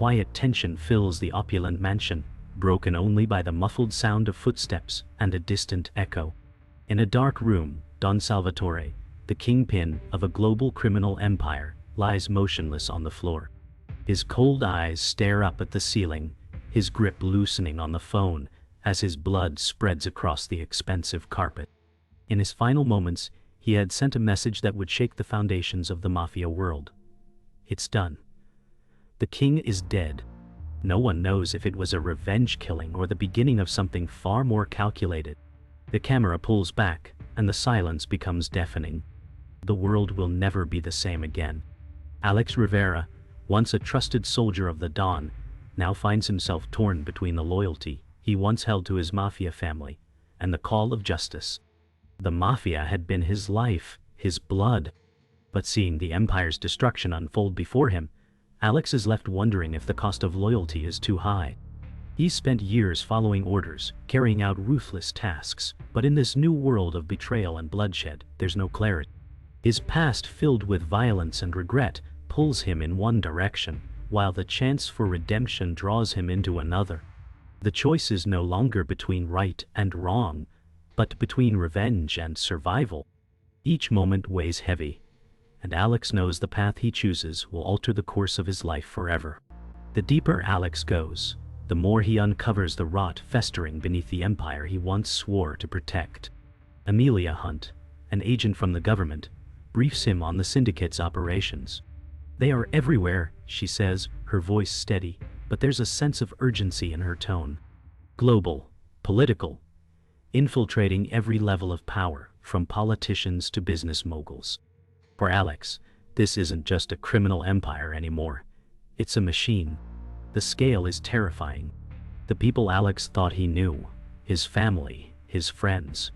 quiet tension fills the opulent mansion, broken only by the muffled sound of footsteps and a distant echo. In a dark room, Don Salvatore, the kingpin of a global criminal empire, lies motionless on the floor. His cold eyes stare up at the ceiling, his grip loosening on the phone as his blood spreads across the expensive carpet. In his final moments, he had sent a message that would shake the foundations of the Mafia world. It's done. The king is dead. No one knows if it was a revenge killing or the beginning of something far more calculated. The camera pulls back, and the silence becomes deafening. The world will never be the same again. Alex Rivera, once a trusted soldier of the Dawn, now finds himself torn between the loyalty he once held to his Mafia family and the call of justice. The Mafia had been his life, his blood. But seeing the Empire's destruction unfold before him, Alex is left wondering if the cost of loyalty is too high. He's spent years following orders, carrying out ruthless tasks, but in this new world of betrayal and bloodshed, there's no clarity. His past, filled with violence and regret, pulls him in one direction, while the chance for redemption draws him into another. The choice is no longer between right and wrong, but between revenge and survival. Each moment weighs heavy, and Alex knows the path he chooses will alter the course of his life forever. The deeper Alex goes, the more he uncovers the rot festering beneath the empire he once swore to protect. Amelia Hunt, an agent from the government, briefs him on the syndicate's operations. "They are everywhere," she says, her voice steady, but there's a sense of urgency in her tone. Global, political, infiltrating every level of power, from politicians to business moguls. For Alex, this isn't just a criminal empire anymore. It's a machine. The scale is terrifying. The people Alex thought he knew, his family, his friends,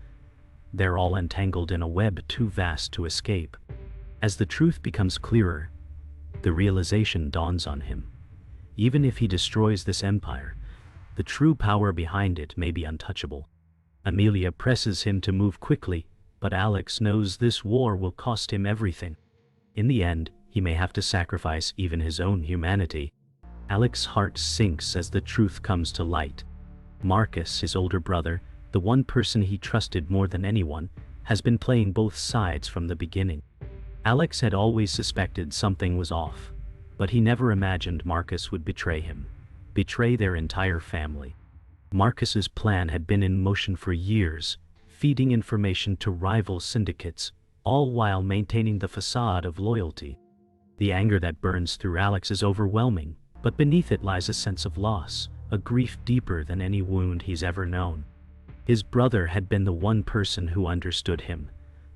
they're all entangled in a web too vast to escape. As the truth becomes clearer, the realization dawns on him. Even if he destroys this empire, the true power behind it may be untouchable. Amelia presses him to move quickly, but Alex knows this war will cost him everything. In the end, he may have to sacrifice even his own humanity. Alex's heart sinks as the truth comes to light. Marcus, his older brother, the one person he trusted more than anyone, has been playing both sides from the beginning. Alex had always suspected something was off, but he never imagined Marcus would betray him, betray their entire family. Marcus's plan had been in motion for years, feeding information to rival syndicates, all while maintaining the facade of loyalty. The anger that burns through Alex is overwhelming, but beneath it lies a sense of loss, a grief deeper than any wound he's ever known. His brother had been the one person who understood him,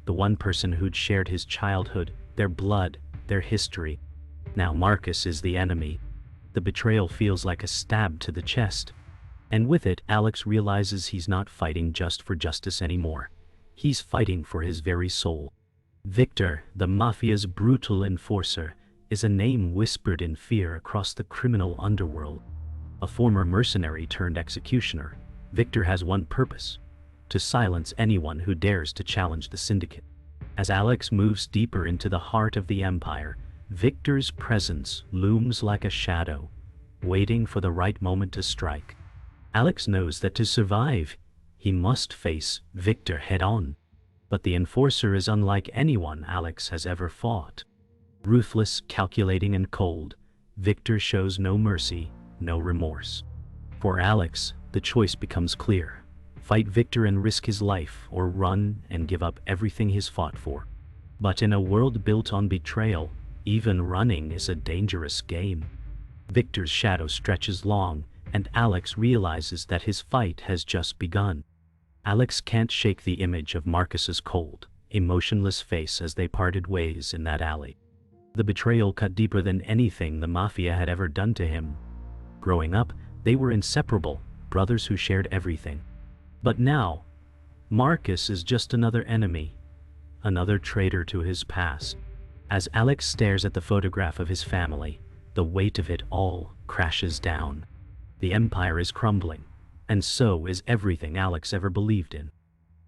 the one person who'd shared his childhood, their blood, their history. Now Marcus is the enemy. The betrayal feels like a stab to the chest. And with it, Alex realizes he's not fighting just for justice anymore. He's fighting for his very soul. Victor, the Mafia's brutal enforcer, is a name whispered in fear across the criminal underworld. A former mercenary turned executioner, Victor has one purpose: to silence anyone who dares to challenge the syndicate. As Alex moves deeper into the heart of the empire, Victor's presence looms like a shadow, waiting for the right moment to strike. Alex knows that to survive, he must face Victor head-on. But the enforcer is unlike anyone Alex has ever fought. Ruthless, calculating, and cold, Victor shows no mercy, no remorse. For Alex, the choice becomes clear: fight Victor and risk his life, or run and give up everything he's fought for. But in a world built on betrayal, even running is a dangerous game. Victor's shadow stretches long, and Alex realizes that his fight has just begun. Alex can't shake the image of Marcus's cold, emotionless face as they parted ways in that alley. The betrayal cut deeper than anything the Mafia had ever done to him. Growing up, they were inseparable, brothers who shared everything. But now, Marcus is just another enemy, another traitor to his past. As Alex stares at the photograph of his family, the weight of it all crashes down. The empire is crumbling, and so is everything Alex ever believed in.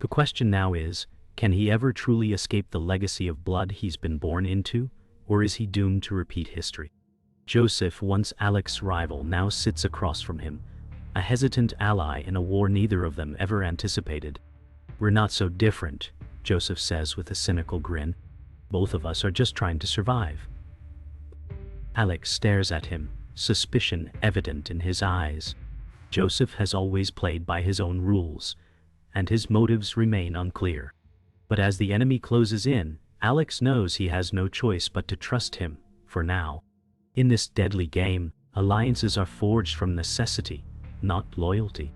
The question now is, can he ever truly escape the legacy of blood he's been born into, or is he doomed to repeat history? Joseph, once Alex's rival, now sits across from him, a hesitant ally in a war neither of them ever anticipated. "We're not so different," Joseph says with a cynical grin. "Both of us are just trying to survive." Alex stares at him, suspicion evident in his eyes. Joseph has always played by his own rules, and his motives remain unclear. But as the enemy closes in, Alex knows he has no choice but to trust him, for now. In this deadly game, alliances are forged from necessity, not loyalty.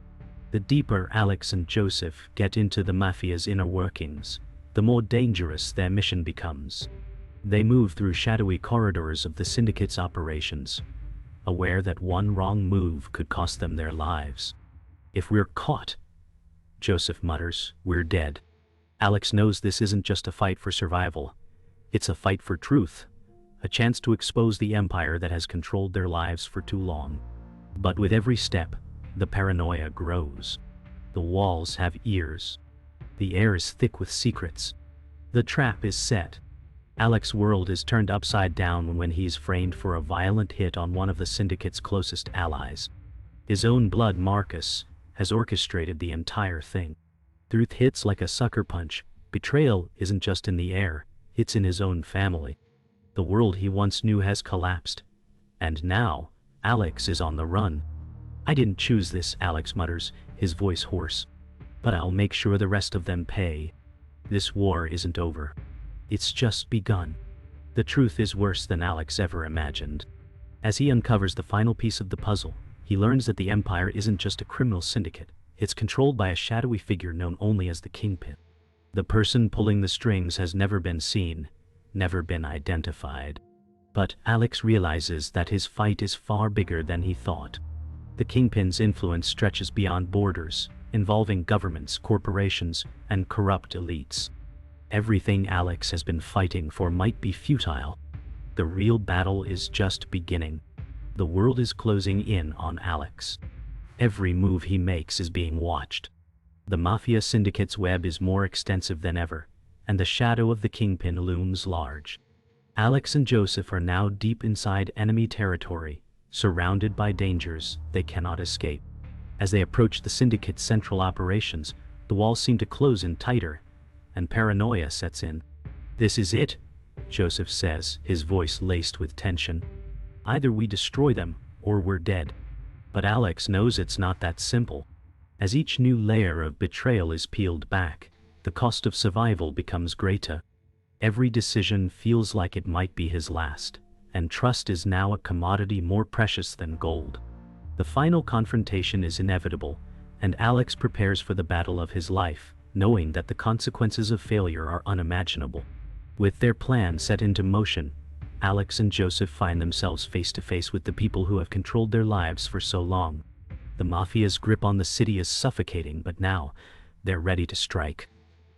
The deeper Alex and Joseph get into the Mafia's inner workings, the more dangerous their mission becomes. They move through shadowy corridors of the syndicate's operations, aware that one wrong move could cost them their lives. "If we're caught," Joseph mutters, "we're dead." Alex knows this isn't just a fight for survival. It's a fight for truth, a chance to expose the empire that has controlled their lives for too long. But with every step, the paranoia grows. The walls have ears. The air is thick with secrets. The trap is set. Alex's world is turned upside down when he's framed for a violent hit on one of the syndicate's closest allies. His own blood, Marcus, has orchestrated the entire thing. Truth hits like a sucker punch. Betrayal isn't just in the air, it's in his own family. The world he once knew has collapsed. And now, Alex is on the run. "I didn't choose this," Alex mutters, his voice hoarse. "But I'll make sure the rest of them pay. This war isn't over. It's just begun." The truth is worse than Alex ever imagined. As he uncovers the final piece of the puzzle, he learns that the Empire isn't just a criminal syndicate. It's controlled by a shadowy figure known only as the Kingpin. The person pulling the strings has never been seen, never been identified. But Alex realizes that his fight is far bigger than he thought. The Kingpin's influence stretches beyond borders, involving governments, corporations, and corrupt elites. Everything Alex has been fighting for might be futile. The real battle is just beginning. The world is closing in on Alex. Every move he makes is being watched. The Mafia syndicate's web is more extensive than ever, and the shadow of the Kingpin looms large. Alex and Joseph are now deep inside enemy territory, surrounded by dangers they cannot escape. As they approach the syndicate's central operations, the walls seem to close in tighter, and paranoia sets in. "This is it," Joseph says, his voice laced with tension. "Either we destroy them, or we're dead." But Alex knows it's not that simple. As each new layer of betrayal is peeled back, the cost of survival becomes greater. Every decision feels like it might be his last, and trust is now a commodity more precious than gold. The final confrontation is inevitable, and Alex prepares for the battle of his life, knowing that the consequences of failure are unimaginable. With their plan set into motion, Alex and Joseph find themselves face to face with the people who have controlled their lives for so long. The Mafia's grip on the city is suffocating, but now, they're ready to strike.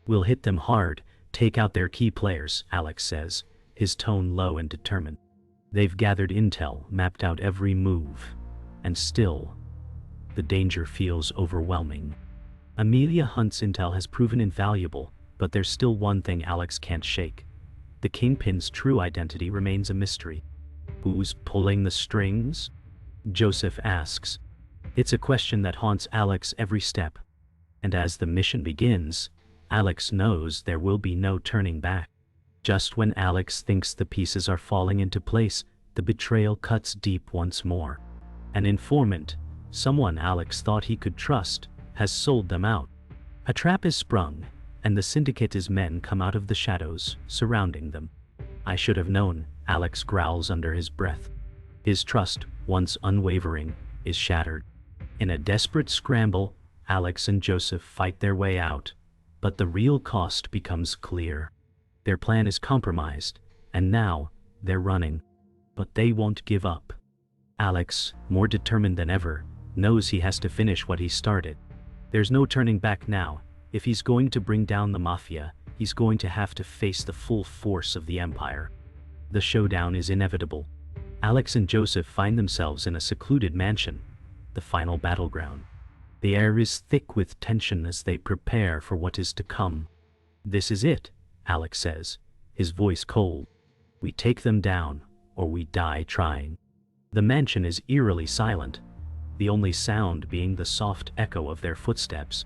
"We'll hit them hard, take out their key players," Alex says, his tone low and determined. They've gathered intel, mapped out every move, and still, the danger feels overwhelming. Amelia Hunt's intel has proven invaluable, but there's still one thing Alex can't shake. The Kingpin's true identity remains a mystery. "Who's pulling the strings?" Joseph asks. It's a question that haunts Alex every step. And as the mission begins, Alex knows there will be no turning back. Just when Alex thinks the pieces are falling into place, the betrayal cuts deep once more. An informant, someone Alex thought he could trust, has sold them out. A trap is sprung, and the syndicate's men come out of the shadows, surrounding them. "I should have known," Alex growls under his breath. His trust, once unwavering, is shattered. In a desperate scramble, Alex and Joseph fight their way out, but the real cost becomes clear. Their plan is compromised, and now, they're running. But they won't give up. Alex, more determined than ever, knows he has to finish what he started. There's no turning back now. If he's going to bring down the Mafia, he's going to have to face the full force of the Empire. The showdown is inevitable. Alex and Joseph find themselves in a secluded mansion, the final battleground. The air is thick with tension as they prepare for what is to come. "This is it," Alex says, his voice cold. "We take them down, or we die trying." The mansion is eerily silent, the only sound being the soft echo of their footsteps.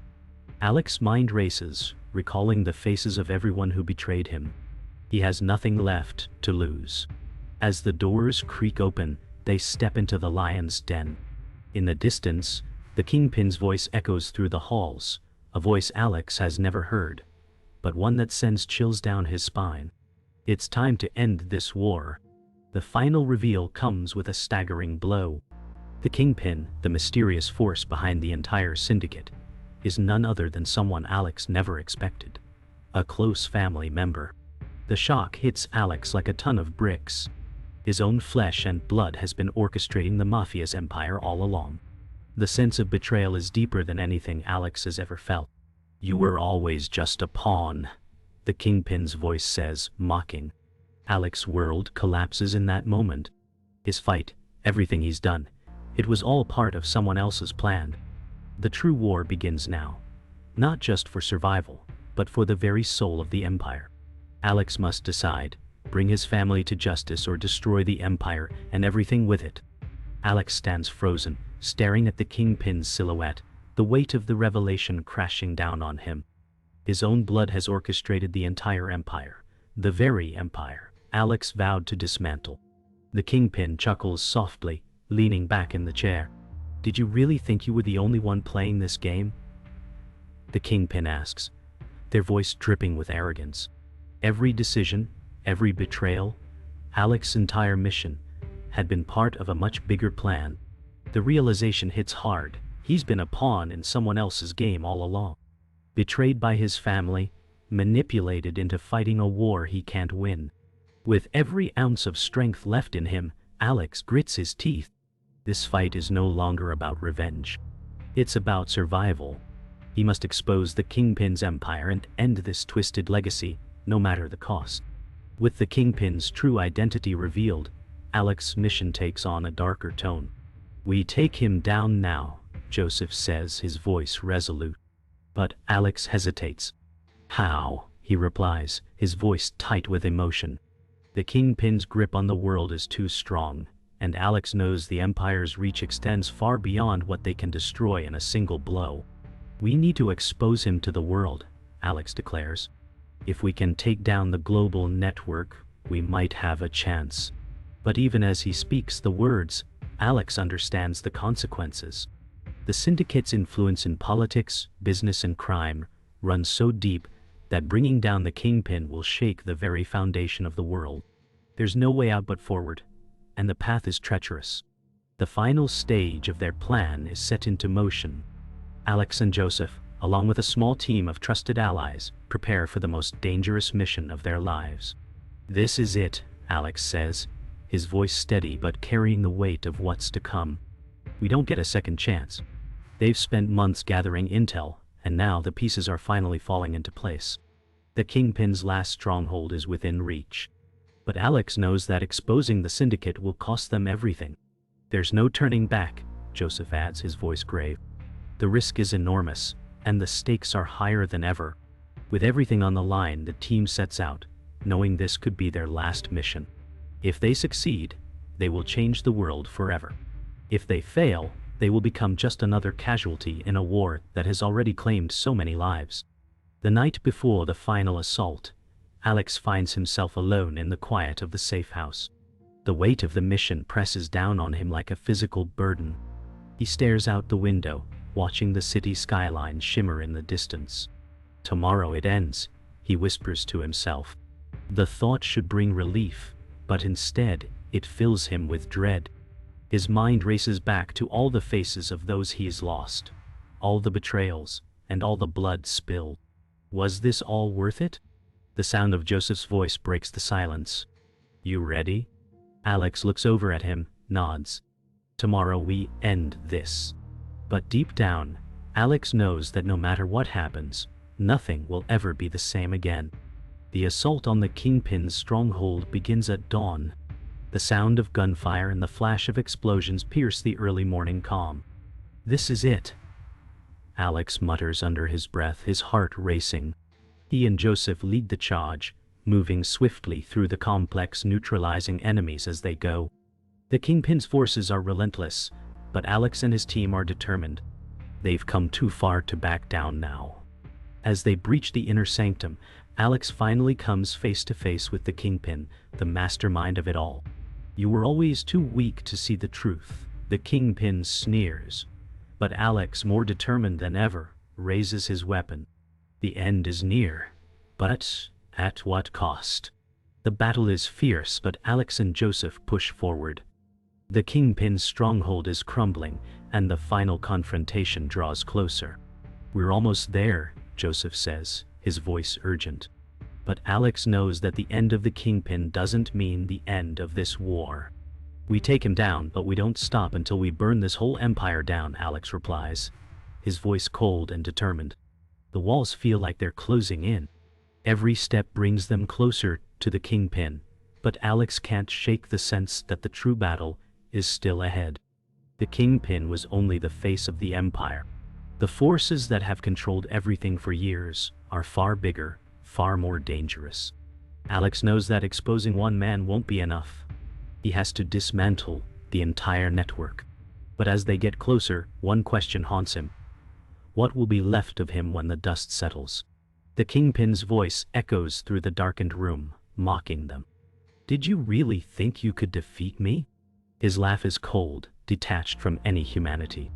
Alex's mind races, recalling the faces of everyone who betrayed him. He has nothing left to lose. As the doors creak open, they step into the lion's den. In the distance, the Kingpin's voice echoes through the halls, a voice Alex has never heard, but one that sends chills down his spine. It's time to end this war. The final reveal comes with a staggering blow. The Kingpin, the mysterious force behind the entire syndicate, is none other than someone Alex never expected. A close family member. The shock hits Alex like a ton of bricks. His own flesh and blood has been orchestrating the Mafia's empire all along. The sense of betrayal is deeper than anything Alex has ever felt. "You were always just a pawn," the Kingpin's voice says, mocking. Alex's world collapses in that moment. His fight, everything he's done, it was all part of someone else's plan. The true war begins now. Not just for survival, but for the very soul of the empire. Alex must decide, bring his family to justice or destroy the empire and everything with it. Alex stands frozen, staring at the Kingpin's silhouette, the weight of the revelation crashing down on him. His own blood has orchestrated the entire empire, the very empire Alex vowed to dismantle. The Kingpin chuckles softly, leaning back in the chair. "Did you really think you were the only one playing this game?" The Kingpin asks, their voice dripping with arrogance. Every decision, every betrayal, Alex's entire mission, had been part of a much bigger plan. The realization hits hard. He's been a pawn in someone else's game all along. Betrayed by his family, manipulated into fighting a war he can't win. With every ounce of strength left in him, Alex grits his teeth. This fight is no longer about revenge. It's about survival. He must expose the Kingpin's empire and end this twisted legacy, no matter the cost. With the Kingpin's true identity revealed, Alex's mission takes on a darker tone. "We take him down now," Joseph says, his voice resolute. But Alex hesitates. "How?" he replies, his voice tight with emotion. The Kingpin's grip on the world is too strong, and Alex knows the Empire's reach extends far beyond what they can destroy in a single blow. "We need to expose him to the world," Alex declares. "If we can take down the global network, we might have a chance." But even as he speaks the words, Alex understands the consequences. The syndicate's influence in politics, business and crime runs so deep that bringing down the Kingpin will shake the very foundation of the world. There's no way out but forward, and the path is treacherous. The final stage of their plan is set into motion. Alex and Joseph, along with a small team of trusted allies, prepare for the most dangerous mission of their lives. "This is it," Alex says, his voice steady but carrying the weight of what's to come. "We don't get a second chance." They've spent months gathering intel, and now the pieces are finally falling into place. The Kingpin's last stronghold is within reach. But Alex knows that exposing the syndicate will cost them everything. "There's no turning back," Joseph adds, his voice grave. "The risk is enormous, and the stakes are higher than ever." With everything on the line, the team sets out, knowing this could be their last mission. If they succeed, they will change the world forever. If they fail, they will become just another casualty in a war that has already claimed so many lives. The night before the final assault, Alex finds himself alone in the quiet of the safe house. The weight of the mission presses down on him like a physical burden. He stares out the window, watching the city skyline shimmer in the distance. "Tomorrow it ends," he whispers to himself. The thought should bring relief, but instead, it fills him with dread. His mind races back to all the faces of those he's lost, all the betrayals, and all the blood spilled. Was this all worth it? The sound of Joseph's voice breaks the silence. "You ready?" Alex looks over at him, nods. "Tomorrow we end this." But deep down, Alex knows that no matter what happens, nothing will ever be the same again. The assault on the Kingpin's stronghold begins at dawn. The sound of gunfire and the flash of explosions pierce the early morning calm. "This is it," Alex mutters under his breath, his heart racing. He and Joseph lead the charge, moving swiftly through the complex, neutralizing enemies as they go. The Kingpin's forces are relentless, but Alex and his team are determined. They've come too far to back down now. As they breach the inner sanctum, Alex finally comes face to face with the Kingpin, the mastermind of it all. "You were always too weak to see the truth," the Kingpin sneers. But Alex, more determined than ever, raises his weapon. The end is near. But at what cost? The battle is fierce, but Alex and Joseph push forward. The Kingpin's stronghold is crumbling, and the final confrontation draws closer. "We're almost there," Joseph says, his voice urgent. But Alex knows that the end of the Kingpin doesn't mean the end of this war. "We take him down, but we don't stop until we burn this whole empire down," Alex replies, his voice cold and determined. The walls feel like they're closing in. Every step brings them closer to the Kingpin, but Alex can't shake the sense that the true battle is still ahead. The Kingpin was only the face of the empire. The forces that have controlled everything for years are far bigger, far more dangerous. Alex knows that exposing one man won't be enough. He has to dismantle the entire network. But as they get closer, one question haunts him. What will be left of him when the dust settles? The Kingpin's voice echoes through the darkened room, mocking them. "Did you really think you could defeat me?" His laugh is cold, detached from any humanity.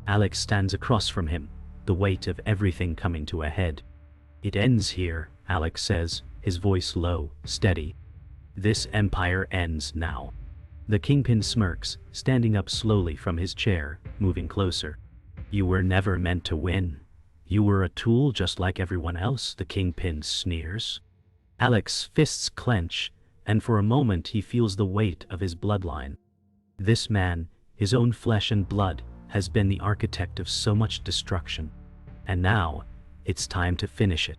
Alex stands across from him, the weight of everything coming to a head. "It ends here," Alex says, his voice low, steady. "This empire ends now." The Kingpin smirks, standing up slowly from his chair, moving closer. "You were never meant to win. You were a tool just like everyone else," the Kingpin sneers. Alex's fists clench, and for a moment he feels the weight of his bloodline. This man, his own flesh and blood, has been the architect of so much destruction. And now, it's time to finish it.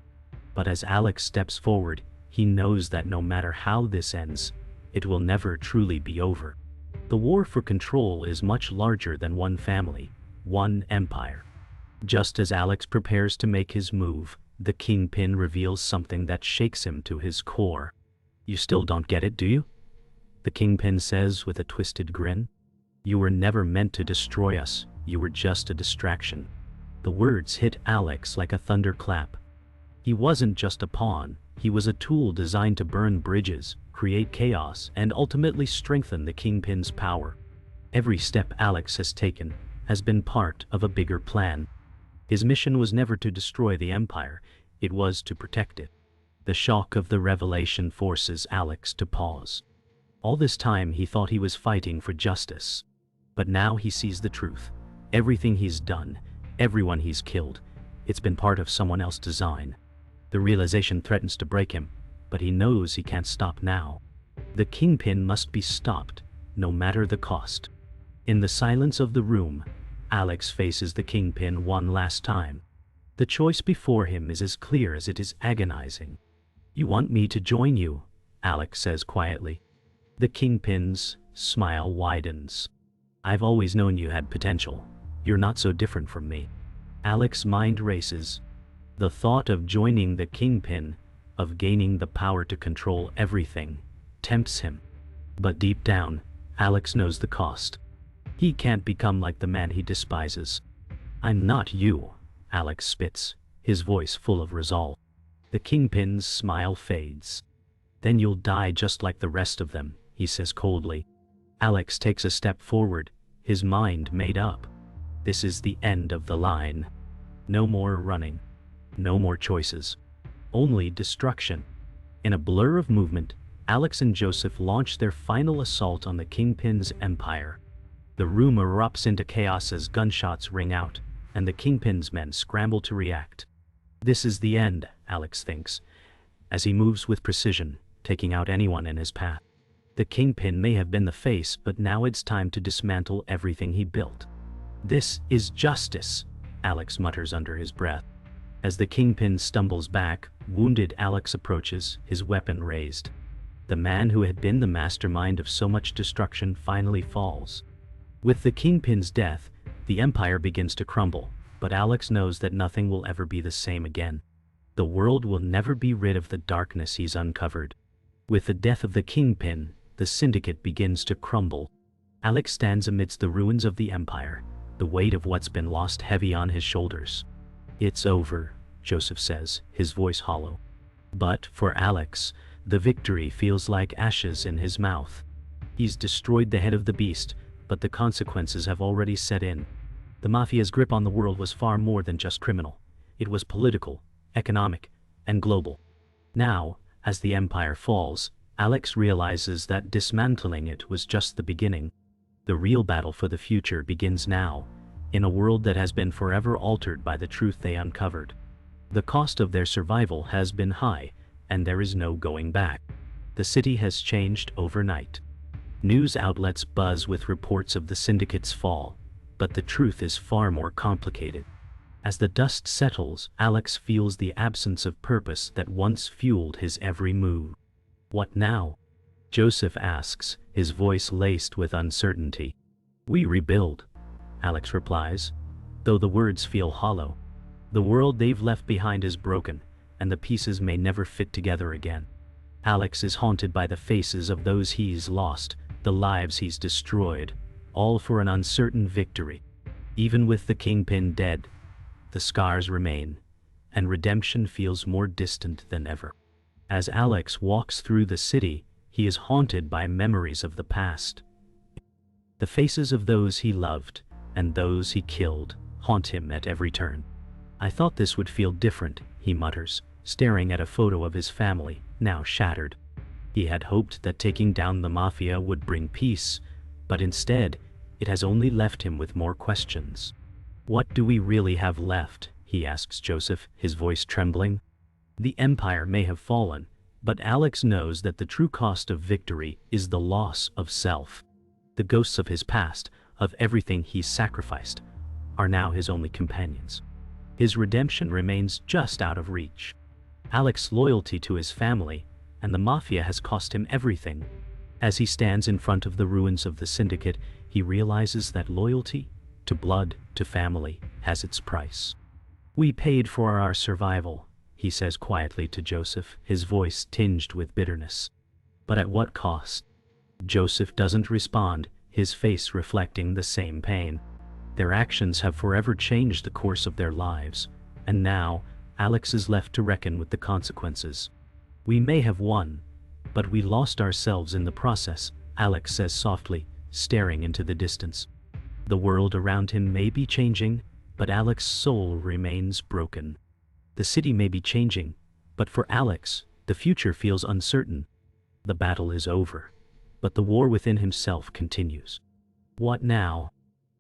But as Alex steps forward, he knows that no matter how this ends, it will never truly be over. The war for control is much larger than one family, one empire. Just as Alex prepares to make his move, the Kingpin reveals something that shakes him to his core. "You still don't get it, do you?" the Kingpin says with a twisted grin. "You were never meant to destroy us, you were just a distraction." The words hit Alex like a thunderclap. He wasn't just a pawn, he was a tool designed to burn bridges, create chaos, and ultimately strengthen the Kingpin's power. Every step Alex has taken has been part of a bigger plan. His mission was never to destroy the empire, it was to protect it. The shock of the revelation forces Alex to pause. All this time he thought he was fighting for justice. But now he sees the truth. Everything he's done, everyone he's killed, it's been part of someone else's design. The realization threatens to break him, but he knows he can't stop now. The Kingpin must be stopped, no matter the cost. In the silence of the room, Alex faces the Kingpin one last time. The choice before him is as clear as it is agonizing. "You want me to join you?" Alex says quietly. The Kingpin's smile widens. "I've always known you had potential. You're not so different from me." Alex's mind races. The thought of joining the Kingpin, of gaining the power to control everything, tempts him. But deep down, Alex knows the cost. He can't become like the man he despises. "I'm not you," Alex spits, his voice full of resolve. The Kingpin's smile fades. "Then you'll die just like the rest of them," he says coldly. Alex takes a step forward, his mind made up. This is the end of the line. No more running. No more choices. Only destruction. In a blur of movement, Alex and Joseph launch their final assault on the Kingpin's empire. The room erupts into chaos as gunshots ring out, and the Kingpin's men scramble to react. This is the end, Alex thinks, as he moves with precision, taking out anyone in his path. The Kingpin may have been the face, but now it's time to dismantle everything he built. "This is justice," Alex mutters under his breath. As the Kingpin stumbles back, wounded, Alex approaches, his weapon raised. The man who had been the mastermind of so much destruction finally falls. With the Kingpin's death, the empire begins to crumble, but Alex knows that nothing will ever be the same again. The world will never be rid of the darkness he's uncovered. With the death of the Kingpin, the syndicate begins to crumble. Alex stands amidst the ruins of the Empire, the weight of what's been lost heavy on his shoulders. "It's over," Joseph says, his voice hollow. But for Alex, the victory feels like ashes in his mouth. He's destroyed the head of the beast, but the consequences have already set in. The Mafia's grip on the world was far more than just criminal. It was political, economic, and global. Now, as the Empire falls, Alex realizes that dismantling it was just the beginning. The real battle for the future begins now, in a world that has been forever altered by the truth they uncovered. The cost of their survival has been high, and there is no going back. The city has changed overnight. News outlets buzz with reports of the syndicate's fall, but the truth is far more complicated. As the dust settles, Alex feels the absence of purpose that once fueled his every move. "What now?" Joseph asks, his voice laced with uncertainty. "We rebuild," Alex replies, though the words feel hollow. The world they've left behind is broken, and the pieces may never fit together again. Alex is haunted by the faces of those he's lost, the lives he's destroyed, all for an uncertain victory. Even with the Kingpin dead, the scars remain, and redemption feels more distant than ever. As Alex walks through the city, he is haunted by memories of the past. The faces of those he loved, and those he killed, haunt him at every turn. "I thought this would feel different," he mutters, staring at a photo of his family, now shattered. He had hoped that taking down the Mafia would bring peace, but instead, it has only left him with more questions. "What do we really have left?" he asks Joseph, his voice trembling. The Empire may have fallen, but Alex knows that the true cost of victory is the loss of self. The ghosts of his past, of everything he's sacrificed, are now his only companions. His redemption remains just out of reach. Alex's loyalty to his family and the Mafia has cost him everything. As he stands in front of the ruins of the syndicate, he realizes that loyalty, to blood, to family, has its price. "We paid for our survival," he says quietly to Joseph, his voice tinged with bitterness. "But at what cost?" Joseph doesn't respond, his face reflecting the same pain. Their actions have forever changed the course of their lives, and now, Alex is left to reckon with the consequences. "We may have won, but we lost ourselves in the process," Alex says softly, staring into the distance. The world around him may be changing, but Alex's soul remains broken. The city may be changing, but for Alex, the future feels uncertain. The battle is over, but the war within himself continues. "What now?"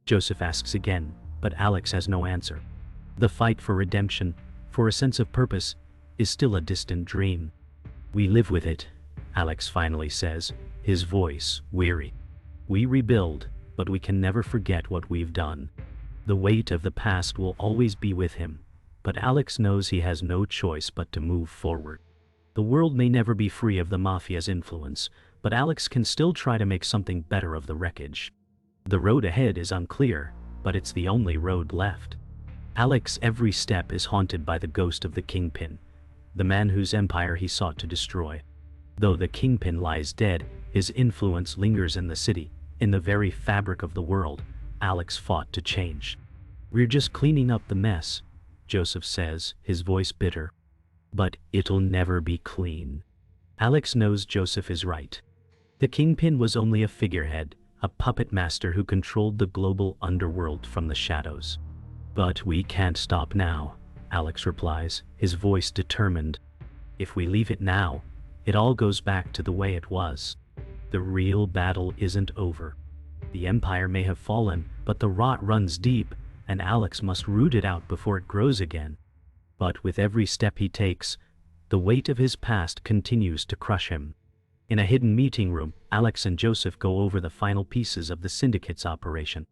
Joseph asks again, but Alex has no answer. The fight for redemption, for a sense of purpose, is still a distant dream. "We live with it," Alex finally says, his voice weary. "We rebuild, but we can never forget what we've done." The weight of the past will always be with him, but Alex knows he has no choice but to move forward. The world may never be free of the Mafia's influence, but Alex can still try to make something better of the wreckage. The road ahead is unclear, but it's the only road left. Alex's every step is haunted by the ghost of the Kingpin, the man whose empire he sought to destroy. Though the Kingpin lies dead, his influence lingers in the city, in the very fabric of the world Alex fought to change. "We're just cleaning up the mess," Joseph says, his voice bitter. "But it'll never be clean." Alex knows Joseph is right. The Kingpin was only a figurehead, a puppet master who controlled the global underworld from the shadows. "But we can't stop now," Alex replies, his voice determined. "If we leave it now, it all goes back to the way it was. The real battle isn't over. The Empire may have fallen, but the rot runs deep, and Alex must root it out before it grows again." But with every step he takes, the weight of his past continues to crush him. In a hidden meeting room, Alex and Joseph go over the final pieces of the syndicate's operation.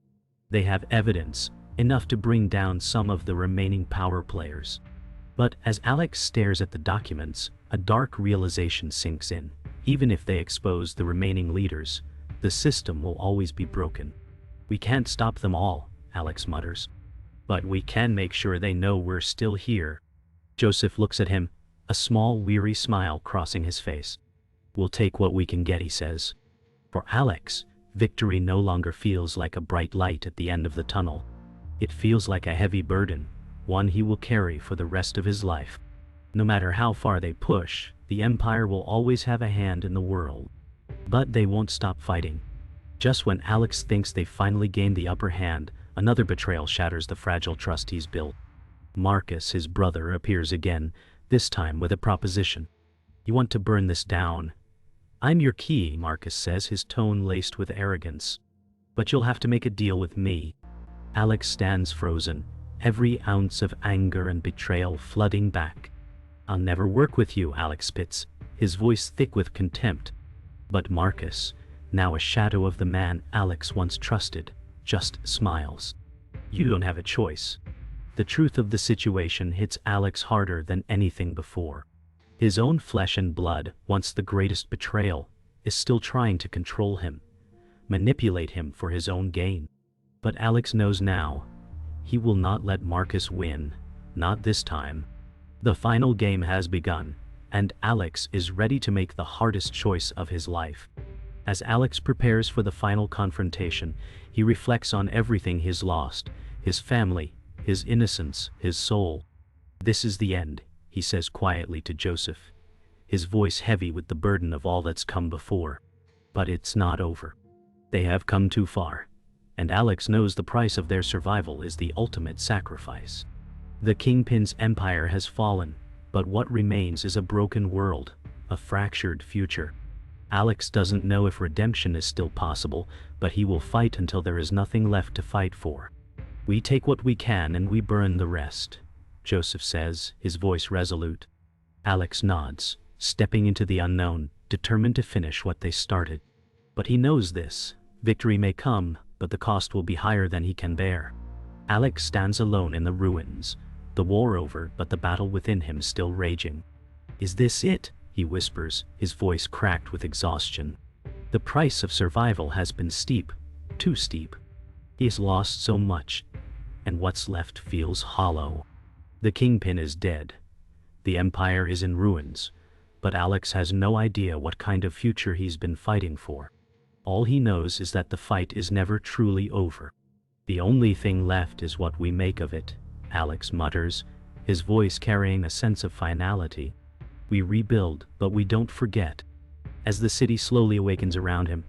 They have evidence, enough to bring down some of the remaining power players. But as Alex stares at the documents, a dark realization sinks in. Even if they expose the remaining leaders, the system will always be broken. "We can't stop them all," Alex mutters. "But we can make sure they know we're still here." Joseph looks at him, a small weary smile crossing his face. "We'll take what we can get," he says. For Alex, Victory no longer feels like a bright light at the end of the tunnel. It feels like a heavy burden, one he will carry for the rest of his life. No matter how far they push, the Empire will always have a hand in the world. But they won't stop fighting. Just when Alex thinks they've finally gained the upper hand, another betrayal shatters the fragile trust he's built. Marcus, his brother, appears again, this time with a proposition. "You want to burn this down?" "I'm your key," Marcus says, his tone laced with arrogance. "But you'll have to make a deal with me." Alex stands frozen, every ounce of anger and betrayal flooding back. "I'll never work with you," Alex spits, his voice thick with contempt. But Marcus, now a shadow of the man Alex once trusted, just smiles. "You don't have a choice." The truth of the situation hits Alex harder than anything before. His own flesh and blood, once the greatest betrayal, is still trying to control him, manipulate him for his own gain. But Alex knows now, he will not let Marcus win, not this time. The final game has begun, and Alex is ready to make the hardest choice of his life. As Alex prepares for the final confrontation, he reflects on everything he's lost, his family, his innocence, his soul. "This is the end," he says quietly to Joseph, his voice heavy with the burden of all that's come before. But it's not over. They have come too far, and Alex knows the price of their survival is the ultimate sacrifice. The Kingpin's empire has fallen, but what remains is a broken world, a fractured future. Alex doesn't know if redemption is still possible, but he will fight until there is nothing left to fight for. "We take what we can and we burn the rest," Joseph says, his voice resolute. Alex nods, stepping into the unknown, determined to finish what they started. But he knows this. Victory may come, but the cost will be higher than he can bear. Alex stands alone in the ruins, the war over, but the battle within him still raging. "Is this it?" he whispers, his voice cracked with exhaustion. The price of survival has been steep, too steep. He has lost so much, and what's left feels hollow. The Kingpin is dead. The Empire is in ruins, but Alex has no idea what kind of future he's been fighting for. All he knows is that the fight is never truly over. "The only thing left is what we make of it," Alex mutters, his voice carrying a sense of finality. "We rebuild, but we don't forget." As the city slowly awakens around him,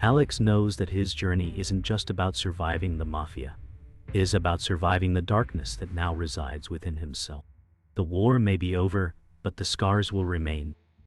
Alex knows that his journey isn't just about surviving the Mafia. It is about surviving the darkness that now resides within himself. The war may be over, but the scars will remain.